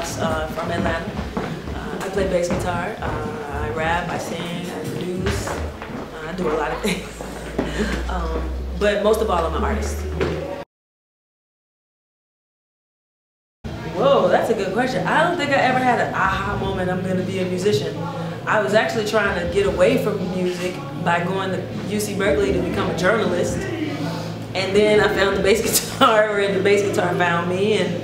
DivinityRoxx from Atlanta. I play bass guitar, I rap, I sing, I produce, I do a lot of things. But most of all, I'm an artist. Whoa, that's a good question. I don't think I ever had an aha moment, I'm gonna be a musician. I was actually trying to get away from music by going to UC Berkeley to become a journalist. And then I found the bass guitar, and the bass guitar found me, and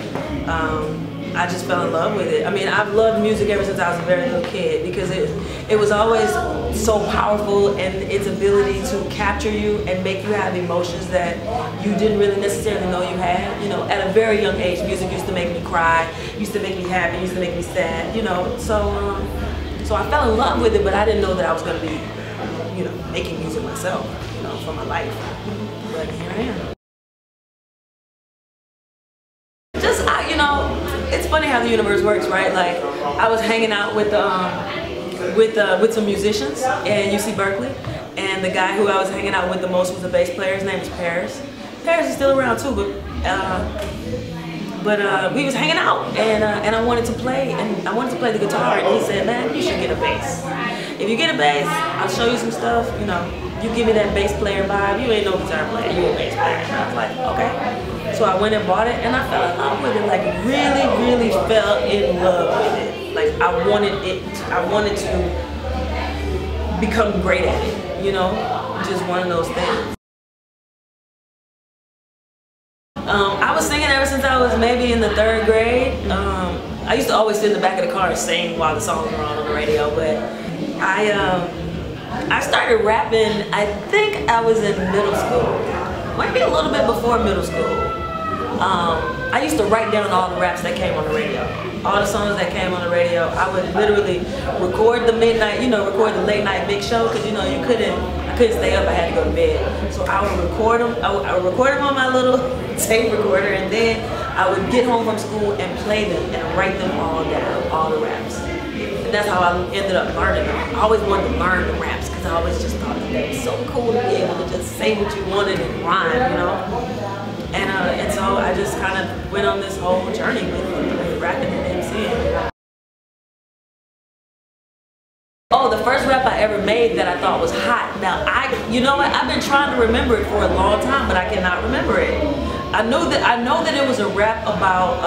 I just fell in love with it. I mean, I've loved music ever since I was a very little kid because it was always so powerful, and its ability to capture you and make you have emotions that you didn't really necessarily know you had. You know, at a very young age, music used to make me cry, used to make me happy, used to make me sad, you know. So I fell in love with it, but I didn't know that I was going to be, you know, making music myself, you know, for my life. But here I am. You know, it's funny how the universe works, right? Like, I was hanging out with some musicians at UC Berkeley, and the guy who I was hanging out with the most was a bass player. His name was Paris. Paris is still around too, but we was hanging out, and I wanted to play, the guitar, and he said, "Man, you should get a bass. If you get a bass, I'll show you some stuff. You know, you give me that bass player vibe. You ain't no guitar player, you a bass player." And I was like, okay. So I went and bought it, and I fell in love with it. Like, really, really fell in love with it. Like, I wanted to become great at it, you know? Just one of those things. I was singing ever since I was maybe in the 3rd grade. I used to always sit in the back of the car and sing while the songs were on the radio, but I started rapping, I think I was in middle school. Maybe a little bit before middle school. I used to write down all the raps that came on the radio. All the songs that came on the radio, I would literally record the midnight, you know, record the late night mix show, because, you know, I couldn't stay up, I had to go to bed. So I would record them, I would record them on my little tape recorder, and then I would get home from school and play them and write them all down, all the raps. And that's how I ended up learning them. I always wanted to learn the raps because I always just thought that it was so cool to be able to just say what you wanted and rhyme, you know? And so I just kind of went on this whole journey with rapping and MCing. Oh, the first rap I ever made that I thought was hot. Now, you know what? I've been trying to remember it for a long time, but I cannot remember it. I know that it was a rap about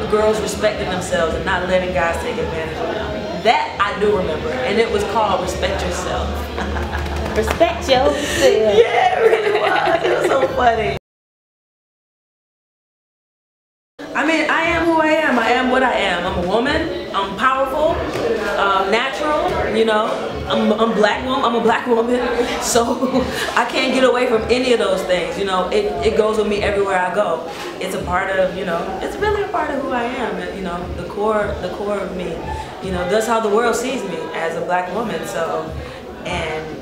girls respecting themselves and not letting guys take advantage of them. That I do remember, and it was called Respect Yourself. Respect yourself. Yeah, it really was. It was so funny. I mean, I am who I am. I am what I am. I'm a woman. I'm powerful, natural. You know, I'm a black woman. So I can't get away from any of those things. You know, it goes with me everywhere I go. It's a part of, you know, it's really a part of who I am. You know, the core of me. You know, that's how the world sees me, as a black woman. So, and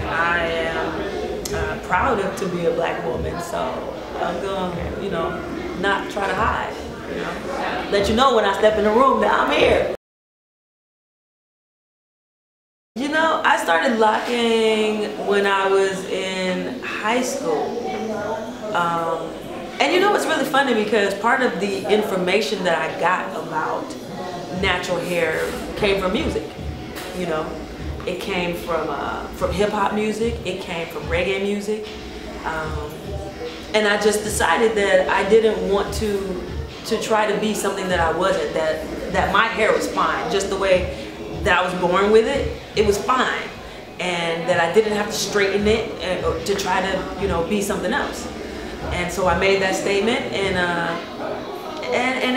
I am proud to be a black woman. So I'm gonna, you know, not try to hide, you know. Let you know when I step in the room that I'm here. You know, I started locking when I was in high school. And you know, it's really funny because part of the information that I got about natural hair came from music, you know. It came from hip-hop music, it came from reggae music. And I just decided that I didn't want to try to be something that I wasn't, that my hair was fine, just the way that I was born with it, it was fine. And that I didn't have to straighten it to try to, you know, be something else. And so I made that statement, and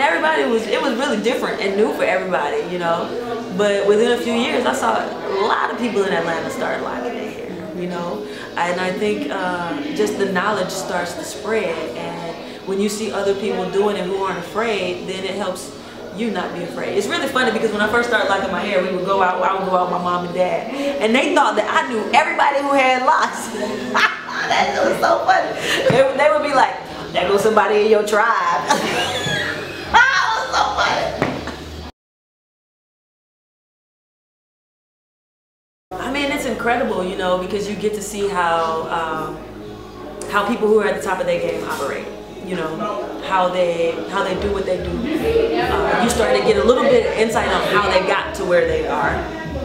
everybody it was really different and new for everybody, you know. But within a few years, I saw a lot of people in Atlanta start locking their hair, you know. And I think just the knowledge starts to spread, and when you see other people doing it who aren't afraid, then it helps you not be afraid. It's really funny because when I first started locking my hair, I would go out with my mom and dad, and they thought that I knew everybody who had locks. That was so funny. They would be like, "There goes somebody in your tribe." That was so funny. I mean, it's incredible, you know, because you get to see how people who are at the top of their game operate. You know, how they do what they do. you start to get a little bit of insight on how they got to where they are,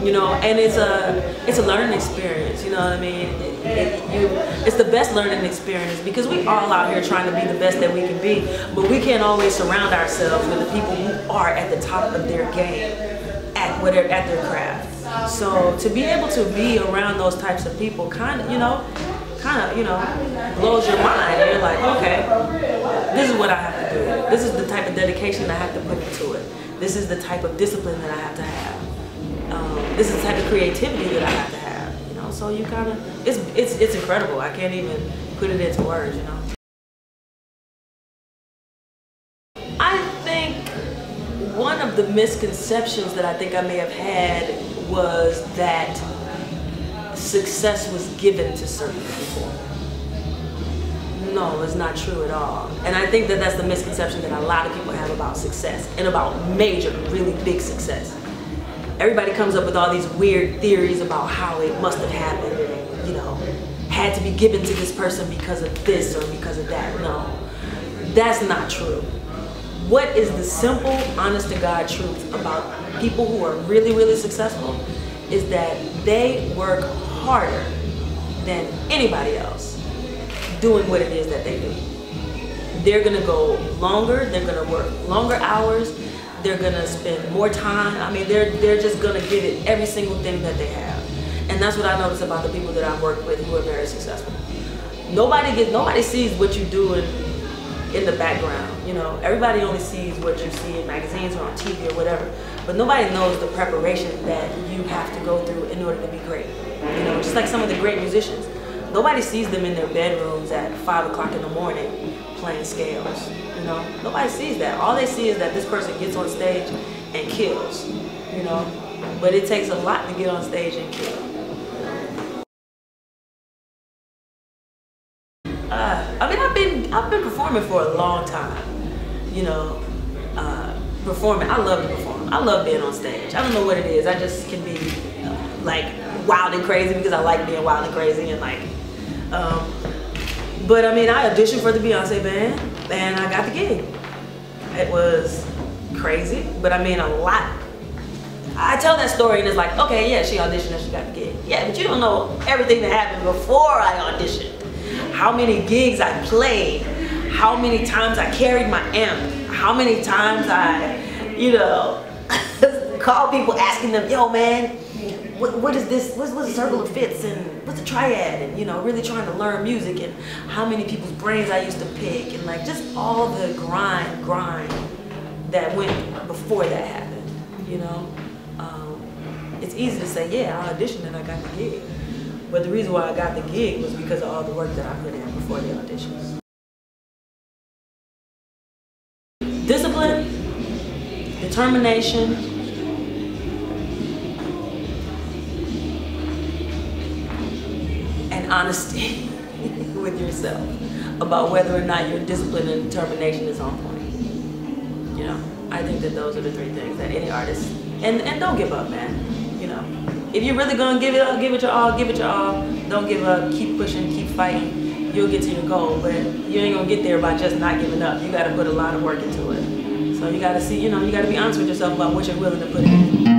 you know, and it's a learning experience, you know what I mean? It's the best learning experience because we all out here trying to be the best that we can be, but we can't always surround ourselves with the people who are at the top of their game at their craft. So to be able to be around those types of people kind of, you know, blows your mind. And you're like, okay, this is what I have to do. This is the type of dedication I have to put into it. This is the type of discipline that I have to have. This is the type of creativity that I have to have. You know, so you kind of, it's incredible. I can't even put it into words. You know. I think one of the misconceptions that I think I may have had was that success was given to certain people. No, it's not true at all. And I think that that's the misconception that a lot of people have about success and about major, really big success. Everybody comes up with all these weird theories about how it must have happened, you know, had to be given to this person because of this or because of that. No, that's not true. What is the simple, honest to God truth about people who are really, really successful is that they work harder than anybody else doing what it is that they do. They're gonna go longer, they're gonna work longer hours, they're gonna spend more time. I mean, they're just gonna give it every single thing that they have. And that's what I notice about the people that I've worked with who are very successful. Nobody sees what you do in the background, you know. Everybody only sees what you see in magazines or on TV or whatever, but nobody knows the preparation that you have to go through in order to be great. You know, just like some of the great musicians. Nobody sees them in their bedrooms at 5 o'clock in the morning playing scales, you know. Nobody sees that. All they see is that this person gets on stage and kills, you know. But it takes a lot to get on stage and kill. I mean, I've been performing for a long time, you know. Performing, I love to perform. I love being on stage. I don't know what it is. I just can be like wild and crazy because I like being wild and crazy and like. But I mean, I auditioned for the Beyonce band and I got the gig. It was crazy, but I mean a lot. I tell that story and it's like, okay, yeah, she auditioned and she got the gig. Yeah, but you don't know everything that happened before I auditioned. How many gigs I played, how many times I carried my amp, how many times I, you know, call people asking them, yo man, what is this, what's the circle of fifths and what's the triad, and you know, really trying to learn music and how many people's brains I used to pick and like just all the grind that went before that happened, you know. It's easy to say, yeah, I auditioned and I got the gig. But the reason why I got the gig was because of all the work that I put in before the auditions. Discipline, determination, and honesty with yourself about whether or not your discipline and determination is on point. You know, I think that those are the three things that any artist, and don't give up, man. You know, if you're really gonna give it up, give it your all, give it your all. Don't give up, keep pushing, keep fighting. You'll get to your goal, but you ain't gonna get there by just not giving up. You gotta put a lot of work into it. So you gotta see, you know, you gotta be honest with yourself about what you're willing to put in.